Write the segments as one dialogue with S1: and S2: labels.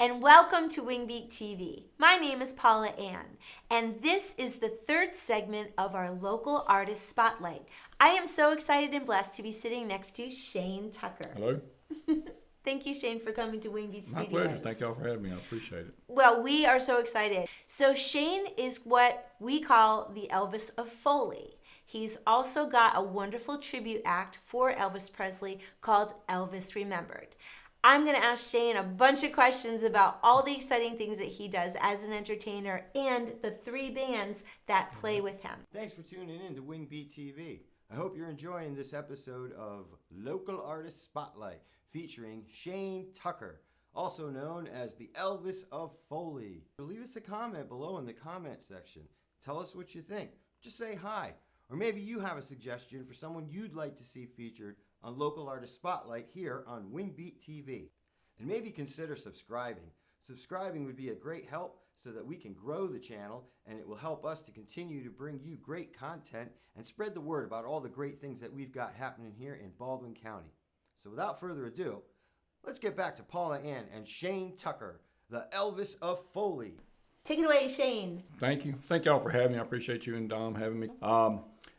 S1: and welcome to Wingbeat TV. My name is PaulaAnn, and this is the third segment of our local artist spotlight. I am so excited and blessed to be sitting next to Shane Tucker.
S2: Hello.
S1: Thank you, Shane, for coming to Wingbeat Studios.
S2: My pleasure. Thank y'all for having me. I appreciate it.
S1: Well, we are so excited. So Shane is what we call the Elvis of Foley. He's also got a wonderful tribute act for Elvis Presley called Elvis Remembered. I'm going to ask Shane a bunch of questions about all the exciting things that he does as an entertainer and the three bands that play with him.
S3: Thanks for tuning in to Wingbeat TV. I hope you're enjoying this episode of Local Artist Spotlight featuring Shane Tucker, also known as the Elvis of Foley. Leave us a comment below in the comment section. Tell us what you think. Just say hi. Or maybe you have a suggestion for someone you'd like to see featured on Local Artist Spotlight here on Wingbeat TV. And maybe consider subscribing. Subscribing would be a great help so that we can grow the channel, and it will help us to continue to bring you great content and spread the word about all the great things that we've got happening here in Baldwin County. So without further ado, let's get back to PaulaAnn and Shane Tucker, the Elvis of Foley.
S1: Take it away, Shane.
S2: Thank you. Thank y'all for having me. I appreciate you and Dom having me.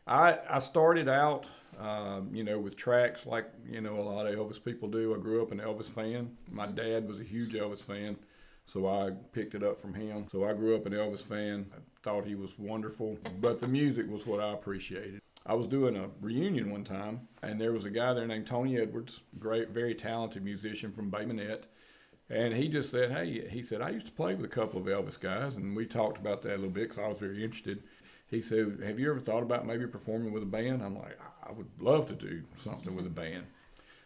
S2: I started out, with tracks like, a lot of Elvis people do. I grew up an Elvis fan. My dad was a huge Elvis fan, so I picked it up from him. So I grew up an Elvis fan. I thought he was wonderful, but the music was what I appreciated. I was doing a reunion one time, and there was a guy there named Tony Edwards, great, very talented musician from Bay Minette. And he just said, hey, he said, I used to play with a couple of Elvis guys, and we talked about that a little bit because I was very interested. He said, have you ever thought about maybe performing with a band? I'm like, I would love to do something with a band.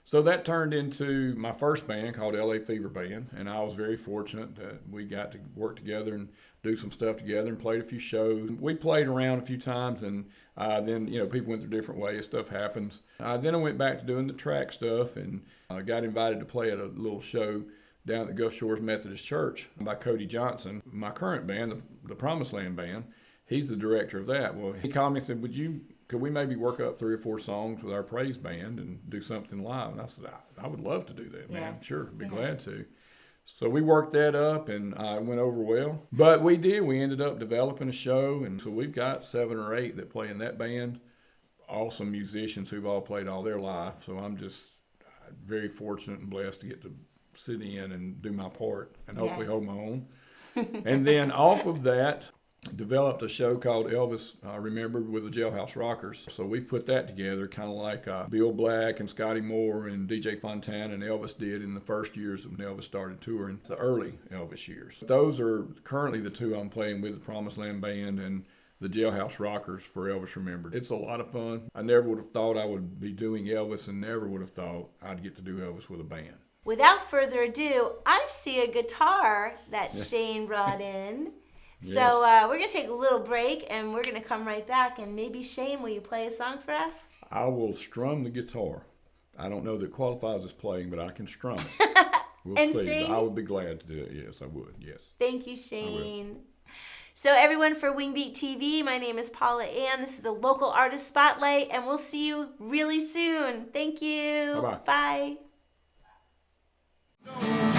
S2: So that turned into my first band called LA Fever Band, and I was very fortunate that we got to work together and do some stuff together and played a few shows. We played around a few times, and then, people went their different ways. Stuff happens. Then I went back to doing the track stuff and got invited to play at a little show down at the Gulf Shores Methodist Church by Cody Johnson. My current band, the Promised Land Band, he's the director of that. Well, he called me and said, could we maybe work up 3 or 4 songs with our praise band and do something live? And I said, I would love to do that, man.
S1: Yeah.
S2: Sure, be glad to. So we worked that up, and it went over well. But we ended up developing a show, and so we've got 7 or 8 that play in that band. Awesome musicians who've all played all their life. So I'm just very fortunate and blessed to get to sit in and do my part and hopefully hold my own. And then off of that, developed a show called Elvis Remembered with the Jailhouse Rockers. So we've put that together kind of like Bill Black and Scotty Moore and DJ Fontana and Elvis did in the first years when Elvis started touring, the early Elvis years. Those are currently the 2 I'm playing with, the Promised Land Band and the Jailhouse Rockers for Elvis Remembered. It's a lot of fun. I never would have thought I would be doing Elvis and never would have thought I'd get to do Elvis with a band.
S1: Without further ado, I see a guitar that Shane brought in.
S2: Yes.
S1: So we're going to take a little break, and we're going to come right back. And maybe, Shane, will you play a song for us?
S2: I will strum the guitar. I don't know that qualifies as playing, but I can strum it. We'll
S1: and
S2: see.
S1: Sing?
S2: I would be glad to do it. Yes, I would. Yes.
S1: Thank you, Shane. So everyone, for Wingbeat TV, my name is PaulaAnn. This is the Local Artist Spotlight, and we'll see you really soon. Thank you.
S2: Bye-bye.
S1: Bye.